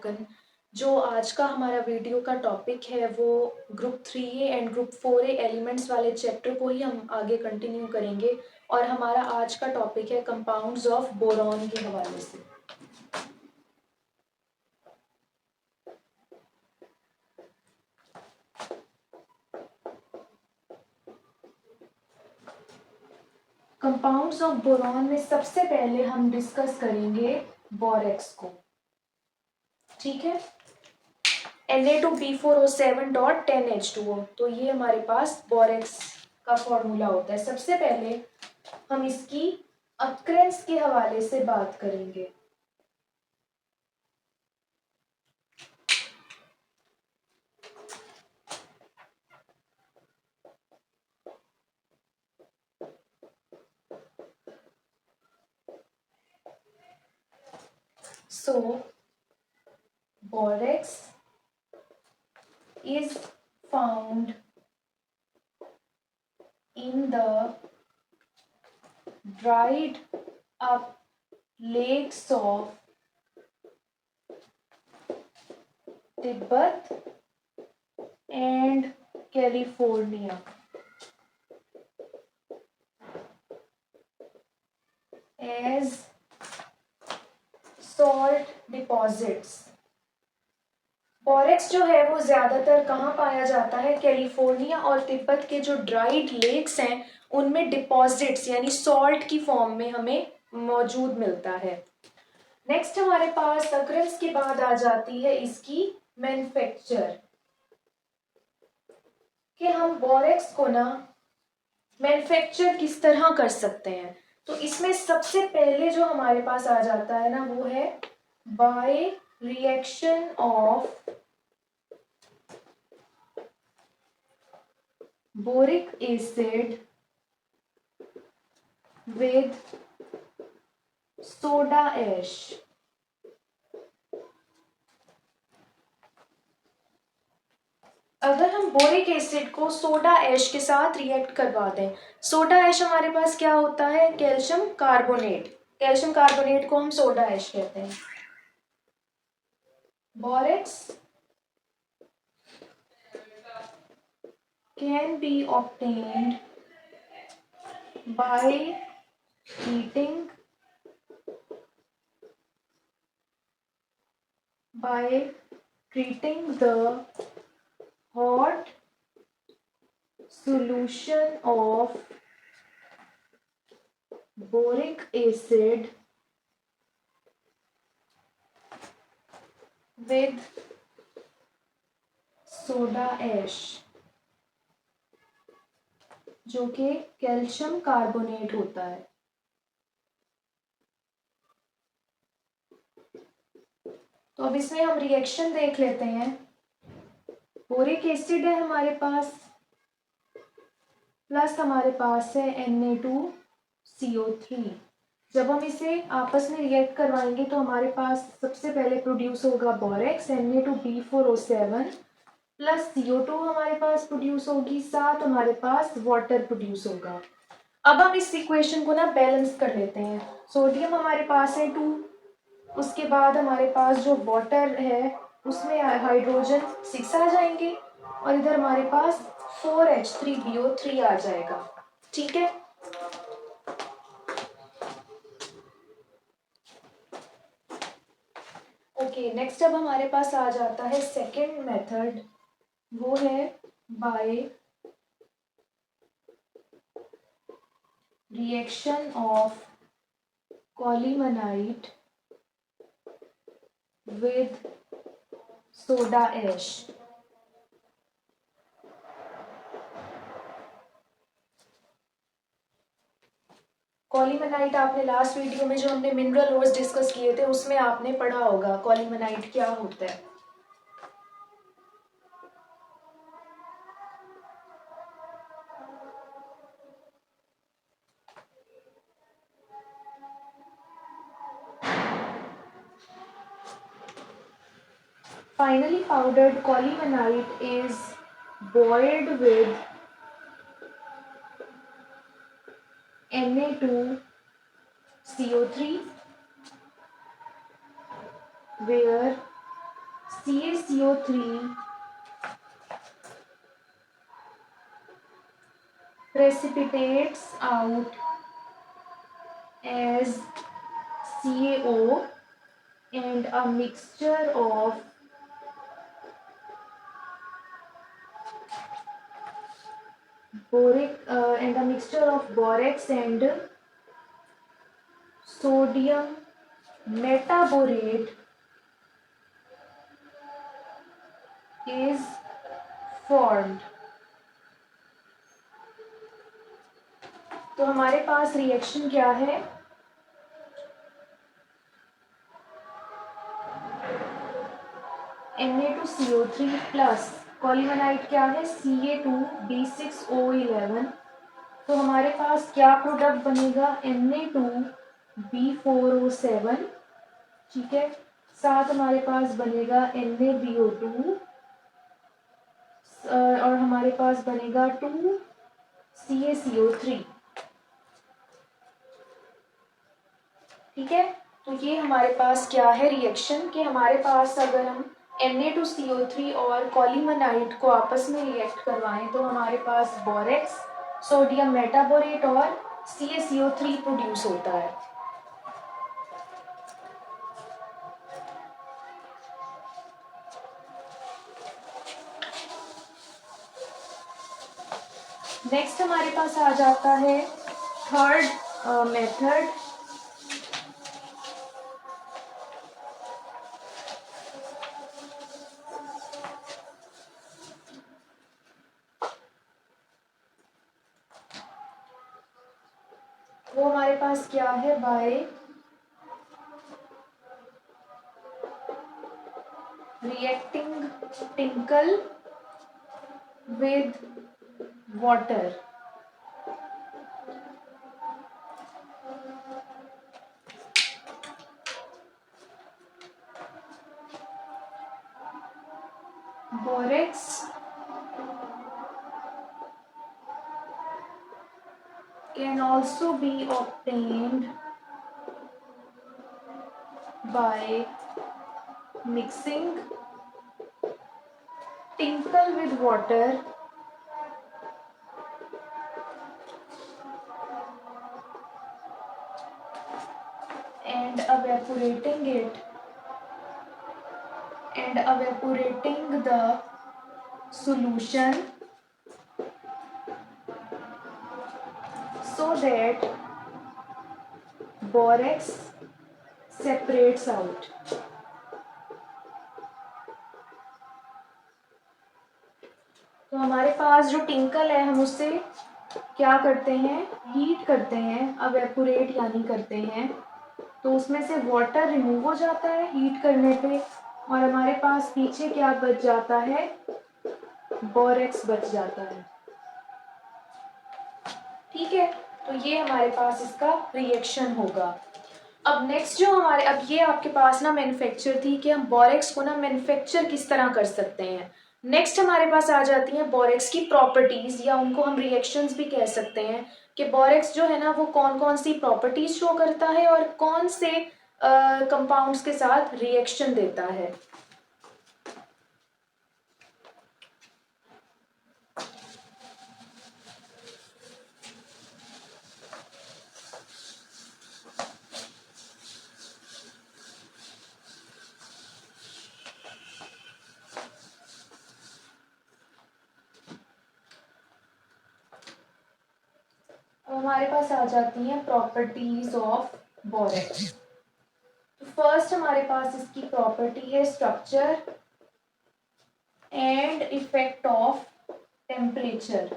Spoken. जो आज का हमारा वीडियो का टॉपिक है वो group 3A and group 4A elements वाले चैप्टर को ही हम आगे कंटिन्यू करेंगे और हमारा आज का टॉपिक है कंपाउंड्स ऑफ बोरॉन के हवाले से। कंपाउंड्स ऑफ बोरॉन में सबसे पहले हम डिस्कस करेंगे बोरेक्स को, ठीक है। Na2B4O7.10H2O, तो ये हमारे पास बोरेक्स का फॉर्मूला होता है। सबसे पहले हम इसकी अक्रेंस के हवाले से बात करेंगे। So borax is found in the dried up lakes of Tibet and California as salt deposits। Borax जो है वो ज्यादातर कहाँ पाया जाता है? कैलिफोर्निया और तिब्बत के जो ड्राइड लेक्स हैं उनमें डिपॉजिट्स यानी सॉल्ट की फॉर्म में हमें मौजूद मिलता है। नेक्स्ट हमारे पास अक्रेंस के बाद आ जाती है इसकी मैन्युफैक्चर, कि हम बोरेक्स को ना मैन्युफैक्चर किस तरह कर सकते हैं। तो इसमें सबसे पहले जो हमारे पास आ जाता है ना वो है by reaction of boric acid with soda ash. अगर हम बोरिक एसिड को सोडा ऐश के साथ रिएक्ट करवा दें, सोडा ऐश हमारे पास क्या होता है? Calcium carbonate. कैल्शियम कार्बोनेट को हम सोडा ऐश कहते हैं। Borax can be obtained by heating by treating the hot solution of boric acid with soda ash, जो कि कैल्शियम कार्बोनेट होता है। तो अब इसमें हम रिएक्शन देख लेते हैं। बोरिक एसिड है हमारे पास, प्लस हमारे पास है Na2CO3। जब हम इसे आपस में रिएक्ट करवाएंगे तो हमारे पास सबसे पहले प्रोड्यूस होगा बोरेक्स Na2B4O7 प्लस CO2 हमारे पास प्रोड्यूस होगी, साथ हमारे पास वाटर प्रोड्यूस होगा। अब हम इस इक्वेशन को ना बैलेंस कर लेते हैं। सोडियम हमारे पास है 2, उसके बाद हमारे पास जो वाटर है उसमें हाइड्रोजन 6 आ जाएंगे और इधर हमारे पास 4H3BO3 आ जाएगा, ठीक है। ओके, नेक्स्ट अब हमारे पास आ जाता है सेकेंड मेथड, वो है by reaction of colemanite with soda ash. Colemanite आपने लास्ट वीडियो में जो हमने मिनरल ओर्स डिस्कस किए थे उसमें आपने पढ़ा होगा कॉलीमनाइट क्या होता है। Finally powdered colemanite is boiled with Na2CO3 where CaCO3 precipitates out as CaO, and a mixture of borax and sodium metaborate is formed. तो हमारे पास रिएक्शन क्या है? Na2CO3 प्लस कॉलीमनाइट क्या है? Ca2B6O11। तो हमारे पास क्या प्रोडक्ट बनेगा? Na2B4O7, ठीक है। साथ हमारे पास बनेगा NaBO2 और हमारे पास बनेगा 2CaCO3, ठीक है। तो ये हमारे पास क्या है रिएक्शन, कि हमारे पास अगर हम Na2CO3 और कॉलीमनाइट को आपस में रिएक्ट करवाएं तो हमारे पास बोरेक्स, सोडियम मेटाबोरेट और CaCO3 प्रोड्यूस होता है। नेक्स्ट हमारे पास आ जाता है थर्ड मेथड, वो हमारे पास क्या है? Bye reacting tinkle with water. Borax can also be obtained by mixing tinkle with water and evaporating the solution so that borax separates out। तो हमारे पास जो टिंकल है हम उससे क्या करते हैं? हीट करते हैं, एवेपोरेट यानी करते हैं, तो उसमें से वाटर रिमूव हो जाता है हीट करने पे और हमारे पास पीछे क्या बच जाता है? बोरेक्स बच जाता है, ठीक है। तो ये हमारे पास इसका रिएक्शन होगा। अब नेक्स्ट जो हमारे, अब ये आपके पास ना मैन्युफैक्चर थी कि हम बोरेक्स को ना मैन्युफैक्चर किस तरह कर सकते हैं। नेक्स्ट हमारे पास आ जाती हैं बोरेक्स की प्रॉपर्टीज, या उनको हम रिएक्शंस भी कह सकते हैं कि बोरेक्स जो है ना वो कौन कौन सी प्रॉपर्टीज शो करता है और कौन से कंपाउंड्स के साथ रिएक्शन देता है। हमारे पास आ जाती हैं प्रॉपर्टीज ऑफ बोरेक्स। तो फर्स्ट हमारे पास इसकी प्रॉपर्टी है structure and effect of temperature.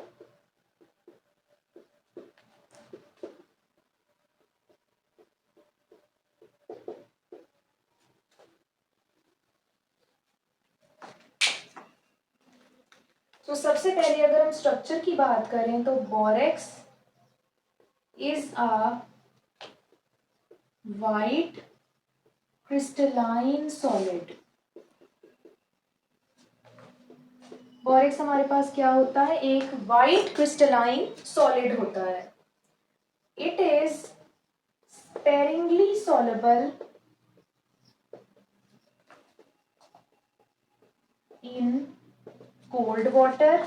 तो सबसे पहले अगर हम स्ट्रक्चर की बात करें तो borax is a white crystalline solid. Borax हमारे पास क्या होता है? एक वाइट क्रिस्टलाइन सॉलिड होता है। It is sparingly soluble in cold water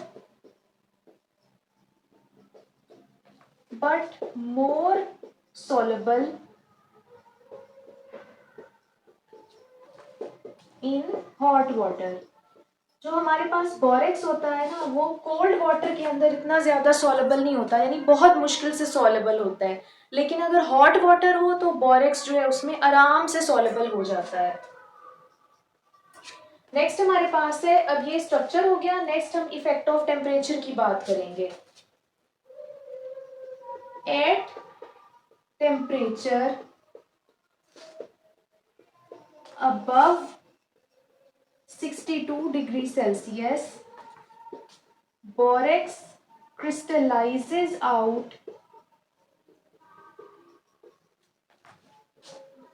but more soluble in hot water। जो हमारे पास बोरेक्स होता है ना वो कोल्ड वाटर के अंदर इतना ज्यादा सॉलेबल नहीं होता, यानी बहुत मुश्किल से सॉलेबल होता है, लेकिन अगर हॉट वाटर हो तो बोरेक्स जो है उसमें आराम से सॉलेबल हो जाता है। नेक्स्ट हमारे पास है, अब ये स्ट्रक्चर हो गया, नेक्स्ट हम इफेक्ट ऑफ टेम्परेचर की बात करेंगे। At temperature above 62 degree Celsius, borax crystallizes out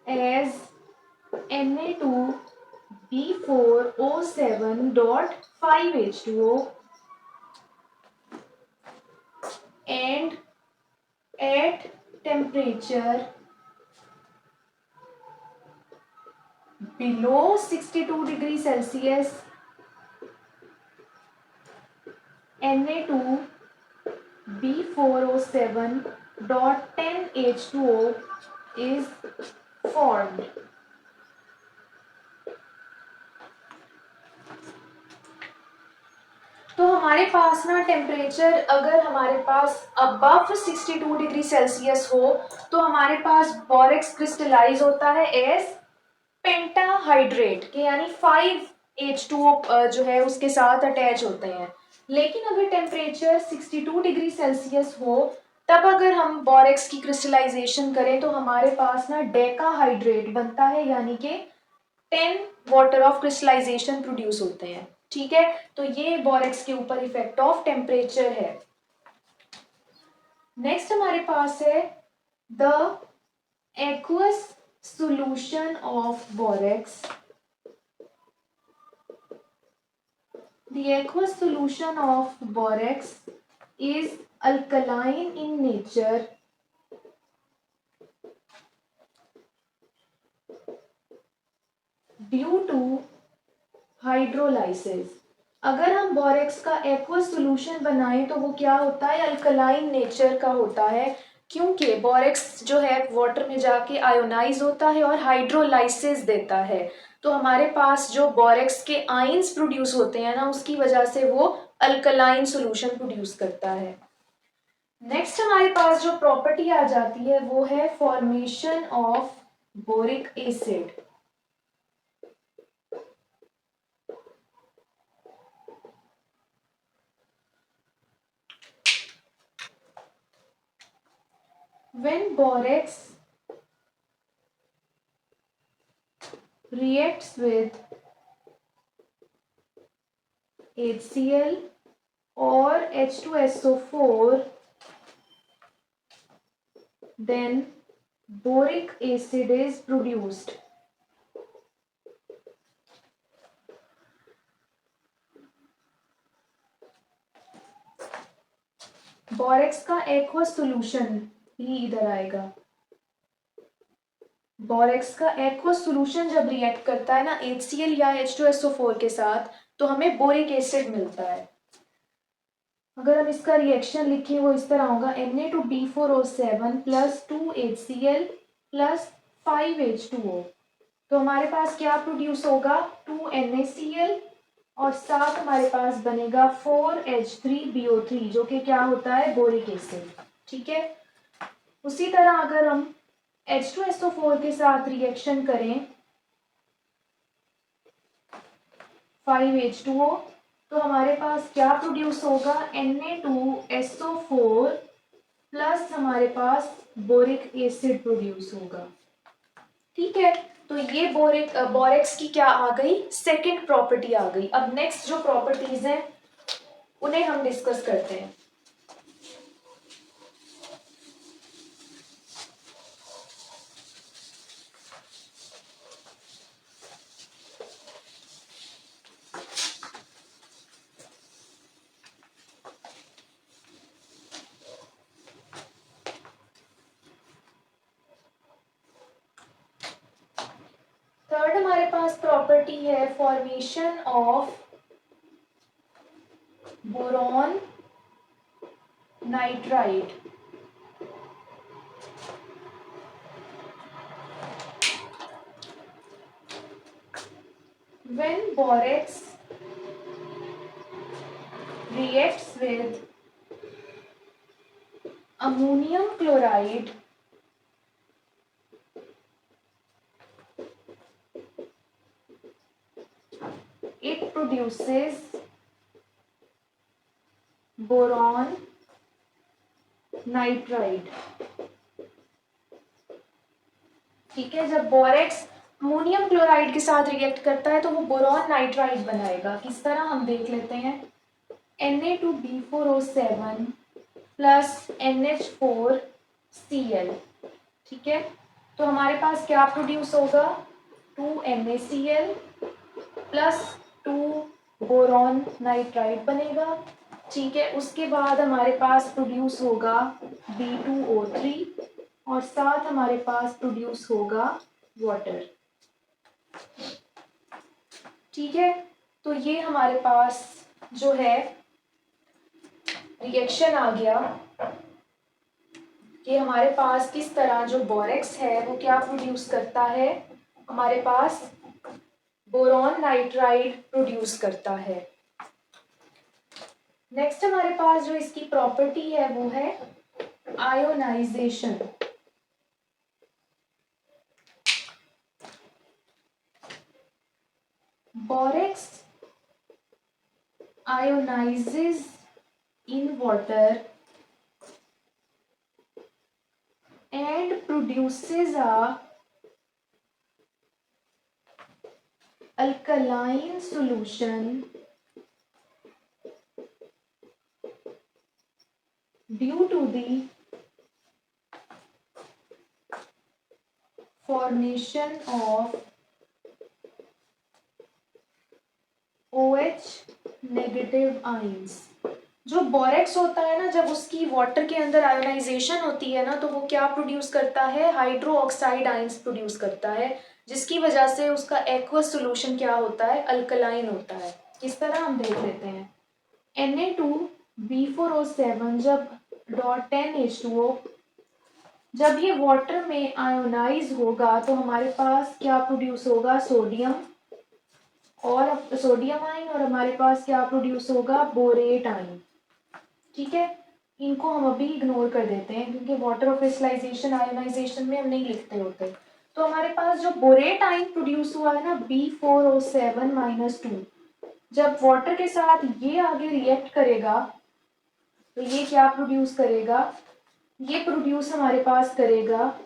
as Na2B4O7.5H2O and at temperature below 62 degree Celsius, Na2B4O7.10H2O is formed। तो हमारे पास ना टेम्परेचर अगर हमारे पास अबव 62 डिग्री सेल्सियस हो तो हमारे पास बोरेक्स क्रिस्टलाइज होता है एज पेंटाहाइड्रेट के, यानी 5H2O जो है उसके साथ अटैच होते हैं। लेकिन अगर टेम्परेचर 62 डिग्री सेल्सियस हो तब अगर हम बोरेक्स की क्रिस्टलाइजेशन करें तो हमारे पास ना डेकाहाइड्रेट बनता है, यानी कि 10 वाटर ऑफ क्रिस्टलाइजेशन प्रोड्यूस होते हैं। ठीक है, तो ये बोरेक्स के ऊपर इफेक्ट ऑफ टेम्परेचर है। नेक्स्ट हमारे पास है the aqueous solution of borax। The aqueous solution of borax is alkaline in nature due to hydrolysis। अगर हम बोरेक्स का एक्वस सोल्यूशन बनाएं तो वो क्या होता है, अल्कलाइन नेचर का होता है, क्योंकि बोरेक्स जो है वाटर में जाके आयोनाइज होता है और हाइड्रोलाइसिस देता है। तो हमारे पास जो बोरेक्स के आयंस प्रोड्यूस होते हैं ना उसकी वजह से वो अल्कलाइन सोल्यूशन प्रोड्यूस करता है। नेक्स्ट हमारे पास जो प्रॉपर्टी आ जाती है वो है formation of boric acid. When borax reacts with HCl or H2SO4, then boric acid is produced। Borax का एक्वस सॉल्यूशन ही इधर आएगा। बोरेक्स का एक्वस सॉल्यूशन जब रिएक्ट करता है ना HCl या H2SO4 के साथ तो हमें बोरिक एसिड मिलता है। अगर हम इसका रिएक्शन लिखें वो इस तरह होगा, Na2B4O7 plus 2HCl plus 5H2O। तो हमारे पास क्या प्रोड्यूस होगा, 2NaCl और साथ हमारे पास बनेगा 4H3BO3 जो कि क्या होता है, बोरिक एसिड। ठीक है, उसी तरह अगर हम H2SO4 के साथ रिएक्शन करें 5H2O तो हमारे पास क्या प्रोड्यूस होगा, Na2SO4 प्लस हमारे पास बोरिक एसिड प्रोड्यूस होगा। ठीक है, तो ये बोरेक्स की क्या आ गई, सेकंड प्रॉपर्टी आ गई। अब नेक्स्ट जो प्रॉपर्टीज हैं उन्हें हम डिस्कस करते हैं। थर्ड हमारे पास प्रॉपर्टी है formation of boron nitride. When borax reacts with ammonium chloride, it produces boron nitride. ठीक है, जब बोरेक्स अमोनियम क्लोराइड के साथ रिएक्ट करता है तो वो बोरॉन नाइट्राइड बनाएगा। किस तरह हम देख लेते हैं। Na2B4O7 plus NH4Cl। ठीक है, तो हमारे पास क्या प्रोड्यूस होगा, 2NaCl प्लस 2 बोरॉन नाइट्राइड बनेगा। ठीक है, उसके बाद हमारे पास प्रोड्यूस होगा B2O3 और साथ हमारे पास प्रोड्यूस होगा वाटर। ठीक है, तो ये हमारे पास जो है रिएक्शन आ गया कि हमारे पास किस तरह जो बोरेक्स है वो क्या प्रोड्यूस करता है, हमारे पास बोरॉन नाइट्राइड प्रोड्यूस करता है। नेक्स्ट हमारे पास जो इसकी प्रॉपर्टी है वो है ionisation. Borax ionizes in water and produces a alkaline solution due to the formation of OH negative ions. जो बोरेक्स होता है ना, जब उसकी वाटर के अंदर आयोनाइजेशन होती है ना तो वो क्या प्रोड्यूस करता है, हाइड्रो ऑक्साइड आयंस प्रोड्यूस करता है, जिसकी वजह से उसका एक्वस सॉल्यूशन क्या होता है, अल्कलाइन होता है। इस तरह हम देख लेते हैं Na2B4O7 जब .10H2O जब ये वाटर में आयोनाइज होगा तो हमारे पास क्या प्रोड्यूस होगा, सोडियम आयन और हमारे पास क्या प्रोड्यूस होगा, बोरेट आयन। ठीक है, इनको हम अभी इग्नोर कर देते हैं क्योंकि वाटर ऑफ क्रिस्टलाइजेशन आयोनाइजेशन में हम नहीं लिखते होते। तो हमारे पास जो बोरेट आयन प्रोड्यूस हुआ है ना B4O7-2, जब वाटर के साथ ये आगे रिएक्ट करेगा तो ये क्या प्रोड्यूस करेगा, ये प्रोड्यूस हमारे पास करेगा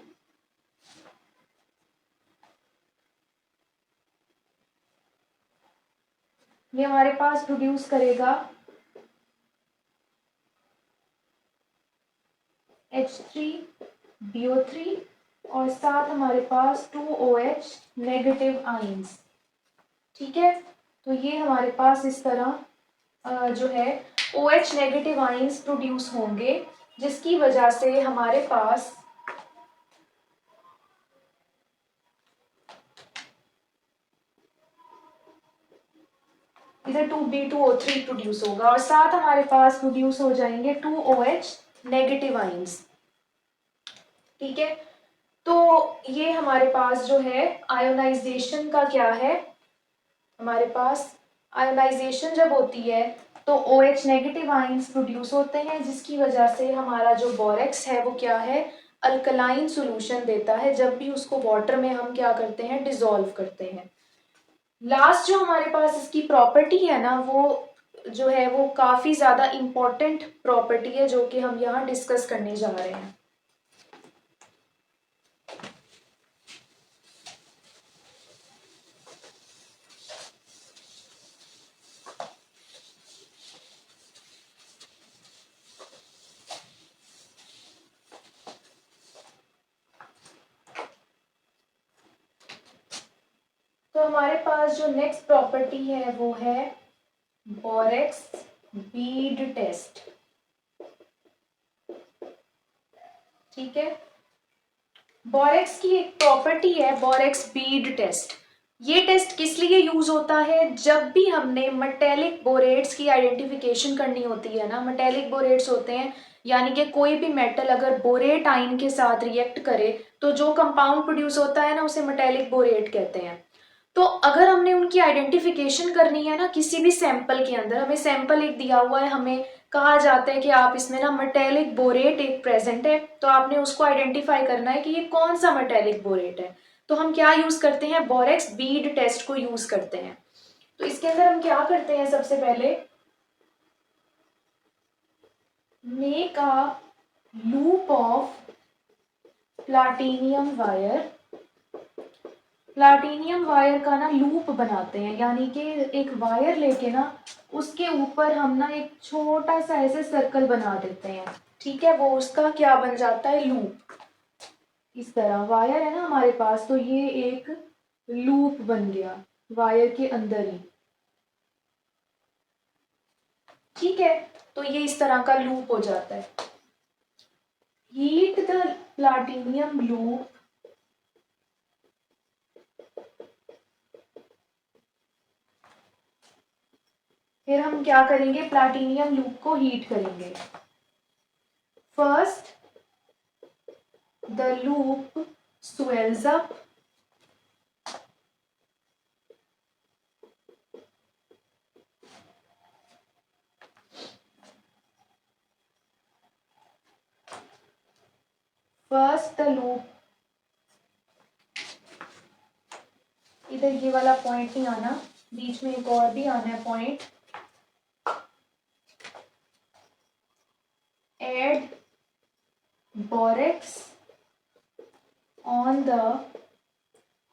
ये हमारे पास प्रोड्यूस करेगा H3BO3 और साथ हमारे पास 2OH नेगेटिव आयंस। ठीक है, तो ये हमारे पास इस तरह जो है OH नेगेटिव आयंस प्रोड्यूस होंगे, जिसकी वजह से हमारे पास इधर 2B2O3 प्रोड्यूस होगा और साथ हमारे पास प्रोड्यूस हो जाएंगे 2OH नेगेटिव आयंस। ठीक है, तो ये हमारे पास जो है आयोनाइजेशन का क्या है, हमारे पास आयोनाइजेशन जब होती है तो OH नेगेटिव आयंस प्रोड्यूस होते हैं, जिसकी वजह से हमारा जो बोरेक्स है वो क्या है, अल्कलाइन सॉल्यूशन देता है जब भी उसको वाटर में हम क्या करते हैं, डिसॉल्व करते हैं। लास्ट जो हमारे पास इसकी प्रॉपर्टी है ना वो जो है वो काफी ज्यादा इंपॉर्टेंट प्रॉपर्टी है जो कि हम यहाँ डिस्कस करने जा रहे हैं। तो हमारे पास जो नेक्स्ट प्रॉपर्टी है वो है बोरेक्स बीड टेस्ट। ठीक है, बोरेक्स की एक प्रॉपर्टी है बोरेक्स बीड टेस्ट। ये टेस्ट किस लिए यूज होता है? जब भी हमने मेटेलिक बोरेट्स की आइडेंटिफिकेशन करनी होती है ना, मेटेलिक बोरेट्स होते हैं यानी कि कोई भी मेटल अगर बोरेट आयन के साथ रिएक्ट करे तो जो कंपाउंड प्रोड्यूस होता है ना उसे मेटेलिक बोरेट कहते हैं। तो अगर हमने उनकी आइडेंटिफिकेशन करनी है ना किसी भी सैंपल के अंदर, हमें सैंपल एक दिया हुआ है, हमें कहा जाता है कि आप इसमें ना मेटेलिक बोरेट एक प्रेजेंट है, तो आपने उसको आइडेंटिफाई करना है कि ये कौन सा मेटेलिक बोरेट है। तो हम क्या यूज करते हैं? बोरेक्स बीड टेस्ट को यूज करते हैं। तो इसके अंदर हम क्या करते हैं? सबसे पहले make a loop of platinum wire, platinum wire का ना लूप बनाते हैं, यानी कि एक वायर लेके ना उसके ऊपर हम ना एक छोटा सा ऐसे सर्कल बना देते हैं, ठीक है, वो उसका क्या बन जाता है? लूप। इस तरह वायर है ना हमारे पास, तो ये एक लूप बन गया वायर के अंदर ही, ठीक है। तो ये इस तरह का लूप हो जाता है। हीट द प्लाटिनियम लूप फिर हम क्या करेंगे? प्लाटिनियम लूप को हीट करेंगे। First the loop swells up, first the loop, इधर ये वाला पॉइंट नहीं आना, बीच में एक और भी आना है point. Add borax on the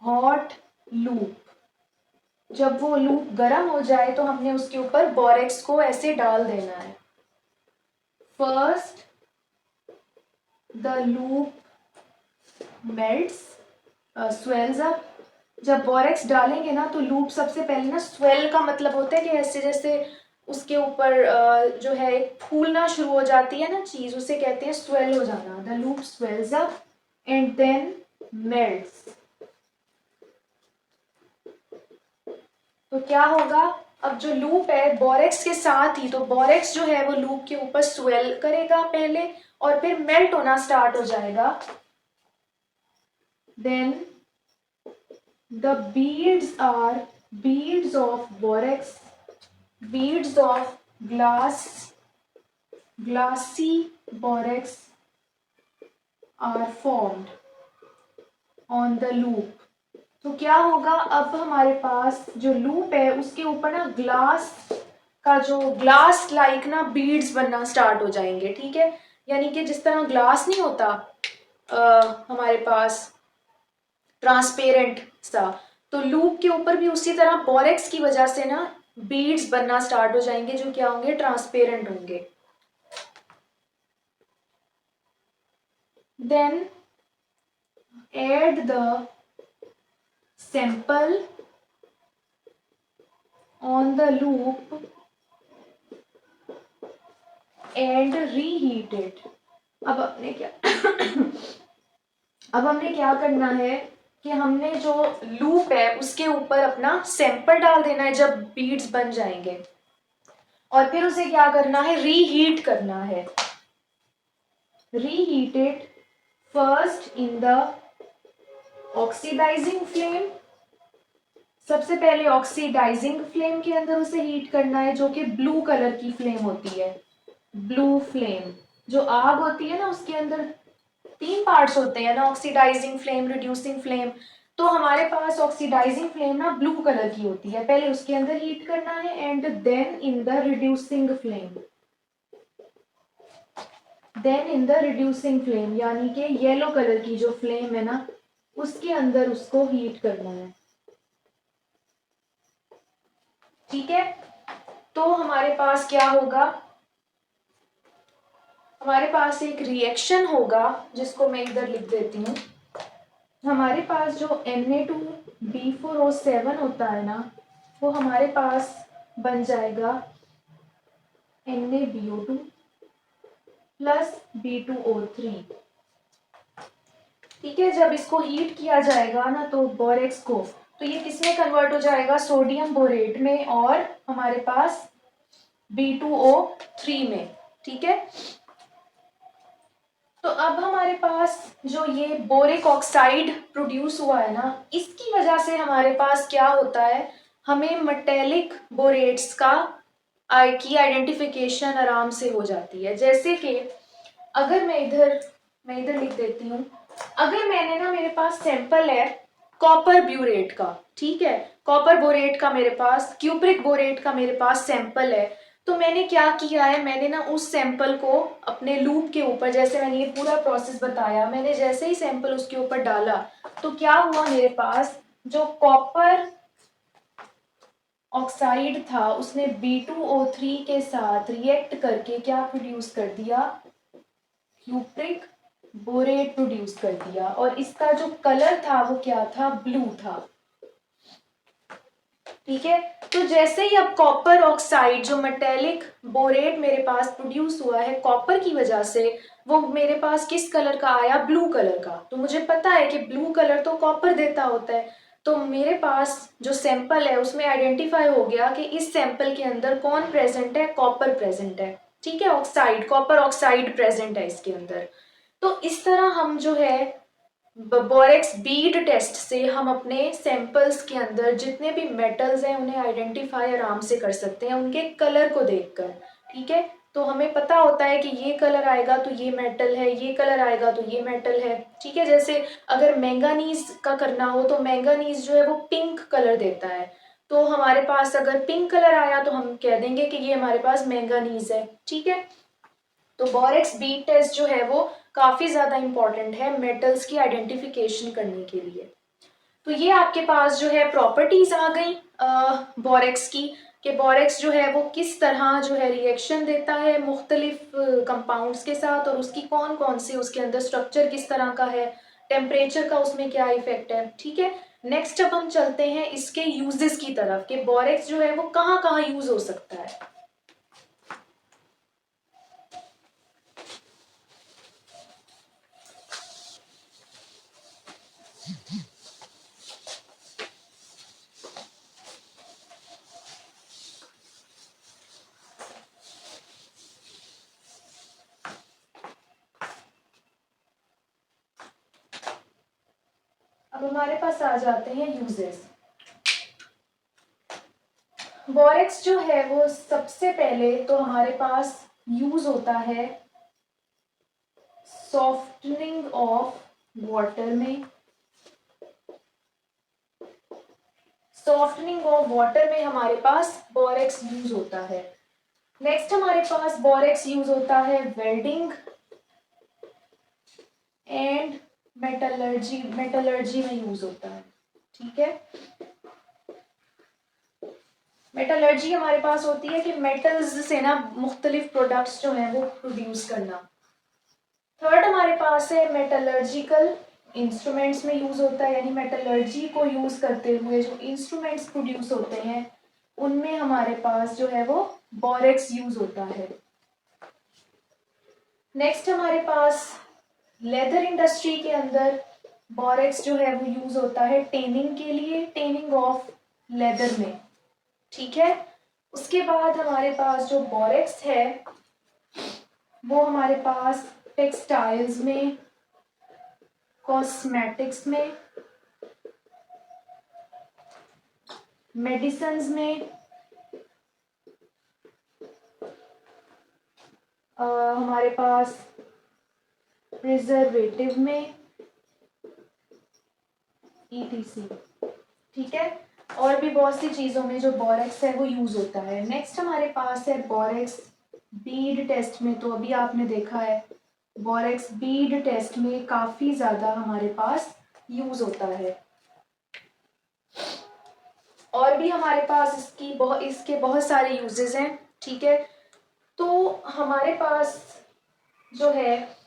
hot loop, जब वो लूप गर्म हो जाए तो हमने उसके ऊपर बोरेक्स को ऐसे डाल देना है। First the loop melts swells up, जब बोरेक्स डालेंगे ना तो लूप सबसे पहले ना स्वेल का मतलब होता है कि ऐसे जैसे उसके ऊपर जो है फूलना शुरू हो जाती है ना चीज, उसे कहते हैं स्वेल हो जाना। The loop swells up and then melts. तो क्या होगा? अब जो लूप है बोरेक्स के साथ ही, तो बोरेक्स जो है वो लूप के ऊपर स्वेल करेगा पहले और फिर मेल्ट होना स्टार्ट हो जाएगा। Then the beads are beads of borax, beads of glassy borax are formed on the loop। तो क्या होगा? अब हमारे पास जो लूप है उसके ऊपर ना ग्लास का जो ग्लास लाइक ना बीड्स बनना स्टार्ट हो जाएंगे, ठीक है। यानी कि जिस तरह ग्लास नहीं होता हमारे पास ट्रांसपेरेंट सा, तो लूप के ऊपर भी उसी तरह बोरेक्स की वजह से ना बीड्स बनना स्टार्ट हो जाएंगे जो क्या होंगे? ट्रांसपेरेंट होंगे। Then add the sample on the loop and reheat it। अब अपने क्या अब हमने क्या करना है कि हमने जो लूप है उसके ऊपर अपना सैंपल डाल देना है जब बीड्स बन जाएंगे, और फिर उसे क्या करना है? रीहीट करना है। Reheat it first in the oxidising flame, सबसे पहले ऑक्सीडाइजिंग फ्लेम के अंदर उसे हीट करना है जो कि ब्लू कलर की फ्लेम होती है। ब्लू फ्लेम, जो आग होती है ना उसके अंदर तीन पार्ट्स होते हैं ना, ऑक्सीडाइजिंग फ्लेम, रिड्यूसिंग फ्लेम। तो हमारे पास ऑक्सीडाइजिंग फ्लेम ना ब्लू कलर की होती है, पहले उसके अंदर हीट करना है and then in the reducing flame, then in the reducing flame यानी कि येलो कलर की जो फ्लेम है ना उसके अंदर उसको हीट करना है, ठीक है। तो हमारे पास क्या होगा? हमारे पास एक रिएक्शन होगा जिसको मैं इधर लिख देती हूँ। हमारे पास जो Na2B4O7 होता है ना वो हमारे पास बन जाएगा NaBO2 प्लस B2O3, ठीक है। जब इसको हीट किया जाएगा ना तो बोरेक्स को, तो ये किसमें कन्वर्ट हो जाएगा, सोडियम बोरेट में और हमारे पास B2O3 में। ठीक है, तो अब हमारे पास जो ये बोरिक ऑक्साइड प्रोड्यूस हुआ है ना, इसकी वजह से हमारे पास क्या होता है, हमें मेटेलिक बोरेट्स का की आइडेंटिफिकेशन आराम से हो जाती है। जैसे कि अगर मैं इधर लिख देती हूँ, अगर मैंने ना, मेरे पास सैंपल है कॉपर ब्यूरेट का, ठीक है, कॉपर बोरेट का मेरे पास, क्यूप्रिक बोरेट का मेरे पास सैंपल है, तो मैंने क्या किया है, मैंने ना उस सैंपल को अपने लूप के ऊपर, जैसे मैंने ये पूरा प्रोसेस बताया, मैंने जैसे ही सैंपल उसके ऊपर डाला तो क्या हुआ, मेरे पास जो कॉपर ऑक्साइड था उसने B2O3 के साथ रिएक्ट करके क्या प्रोड्यूस कर दिया, क्यूप्रिक बोरेट प्रोड्यूस कर दिया, और इसका जो कलर था वो क्या था, ब्लू था। ठीक है, तो जैसे ही अब कॉपर ऑक्साइड जो मेटेलिक बोरेट मेरे पास प्रोड्यूस हुआ है कॉपर की वजह से, वो मेरे पास किस कलर का आया, ब्लू कलर का। तो मुझे पता है कि ब्लू कलर तो कॉपर देता होता है, तो मेरे पास जो सैंपल है उसमें आइडेंटिफाई हो गया कि इस सैंपल के अंदर कौन प्रेजेंट है, कॉपर प्रेजेंट है। ठीक है, ऑक्साइड, कॉपर ऑक्साइड प्रेजेंट है इसके अंदर। तो इस तरह हम जो है बोरेक्स बीड टेस्ट से हम अपने सैंपल्स के अंदर जितने भी मेटल्स हैं उन्हें आइडेंटिफाई आराम से कर सकते हैं उनके कलर को देखकर। ठीक है, तो हमें पता होता है कि ये कलर आएगा तो ये मेटल है, ये कलर आएगा तो ये मेटल है। ठीक है, जैसे अगर मैंगानीज का करना हो तो मैंगानीज जो है वो पिंक कलर देता है, तो हमारे पास अगर पिंक कलर आया तो हम कह देंगे कि ये हमारे पास मैंगानीज है। ठीक है, तो बोरेक्स बीट टेस्ट जो है वो काफी ज्यादा इंपॉर्टेंट है मेटल्स की आइडेंटिफिकेशन करने के लिए। तो ये आपके पास जो है प्रॉपर्टीज आ गई बोरेक्स की, कि बोरेक्स जो है वो किस तरह जो है रिएक्शन देता है मुख्तलिफ कंपाउंड्स के साथ, और उसकी कौन कौन सी उसके अंदर स्ट्रक्चर किस तरह का है, टेम्परेचर का उसमें क्या इफेक्ट है। ठीक है, नेक्स्ट अब हम चलते हैं इसके यूजेस की तरफ, कि बोरेक्स जो है वो कहाँ कहाँ यूज हो सकता है। अब हमारे पास आ जाते हैं यूजेस। बोरेक्स जो है वो सबसे पहले तो हमारे पास यूज होता है सॉफ्टनिंग ऑफ वाटर में, सॉफ्टनिंग ऑफ वाटर में हमारे पास बोरेक्स यूज होता है। नेक्स्ट हमारे पास बोरेक्स यूज होता है वेल्डिंग एंड मेटलर्जी, मेटलर्जी में यूज होता है। ठीक है, मेटलर्जी हमारे पास होती है कि मेटल्स से ना मुख्तलिफ प्रोडक्ट्स जो हैं वो प्रोड्यूस करना। थर्ड हमारे पास है मेटलर्जिकल इंस्ट्रूमेंट्स में यूज होता है, यानी मेटलर्जी को यूज करते हुए जो इंस्ट्रूमेंट्स प्रोड्यूस होते हैं उनमें हमारे पास जो है वो बोरेक्स यूज होता है। नेक्स्ट हमारे पास लेदर इंडस्ट्री के अंदर बोरेक्स जो है वो यूज होता है टेनिंग के लिए, टेनिंग ऑफ लेदर में। ठीक है, उसके बाद हमारे पास जो बोरेक्स है वो हमारे पास टेक्सटाइल्स में, कॉस्मेटिक्स में, मेडिसिन्स में, हमारे पास प्रिजर्वेटिव में, ईटीसी। ठीक है, और भी बहुत सी चीजों में जो बोरेक्स है वो यूज होता है। नेक्स्ट हमारे पास है बोरेक्स बीड टेस्ट में, तो अभी आपने देखा है बोरेक्स बीड टेस्ट में काफी ज्यादा हमारे पास यूज होता है। और भी हमारे पास इसके बहुत सारे यूजेस हैं। ठीक है, तो हमारे पास जो है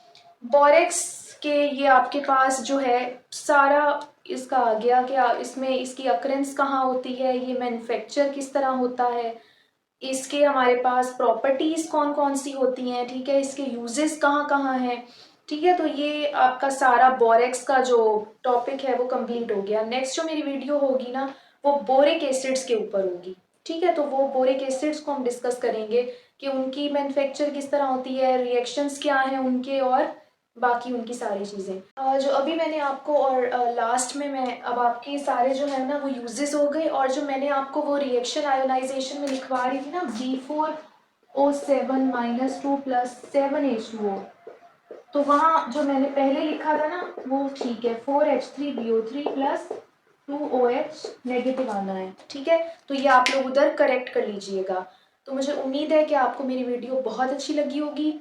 बोरेक्स के ये आपके पास जो है सारा इसका आ गया क्या, इसमें इसकी अक्रेंस कहाँ होती है, ये मैन्युफैक्चर किस तरह होता है, इसके हमारे पास प्रॉपर्टीज कौन कौन सी होती हैं। ठीक है, इसके यूजेस कहाँ कहाँ हैं, ठीक है, तो ये आपका सारा बोरेक्स का जो टॉपिक है वो कंप्लीट हो गया। नेक्स्ट जो मेरी वीडियो होगी ना वो बोरिक एसिड्स के ऊपर होगी। ठीक है, तो वो बोरिक एसिड्स को हम डिस्कस करेंगे कि उनकी मैन्युफैक्चर किस तरह होती है, रिएक्शंस क्या हैं उनके, और बाकी उनकी सारी चीज़ें जो अभी मैंने आपको, और लास्ट में मैं अब आपके सारे जो है ना वो यूजेस हो गए। और जो मैंने आपको वो रिएक्शन आयोनाइजेशन में लिखवा रही थी ना, B4O7 - 2 + 7H2O, तो वहाँ जो मैंने पहले लिखा था ना वो ठीक है, 4H3BO3 + 2OH नेगेटिव आना है। ठीक है, तो ये आप लोग उधर करेक्ट कर लीजिएगा। तो मुझे उम्मीद है कि आपको मेरी वीडियो बहुत अच्छी लगी होगी।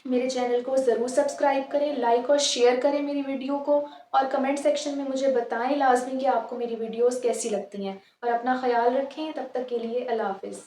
मेरे चैनल को ज़रूर सब्सक्राइब करें, लाइक और शेयर करें मेरी वीडियो को, और कमेंट सेक्शन में मुझे बताएं लाजमी कि आपको मेरी वीडियोस कैसी लगती हैं। और अपना ख्याल रखें, तब तक के लिए अल्लाह हाफिज़।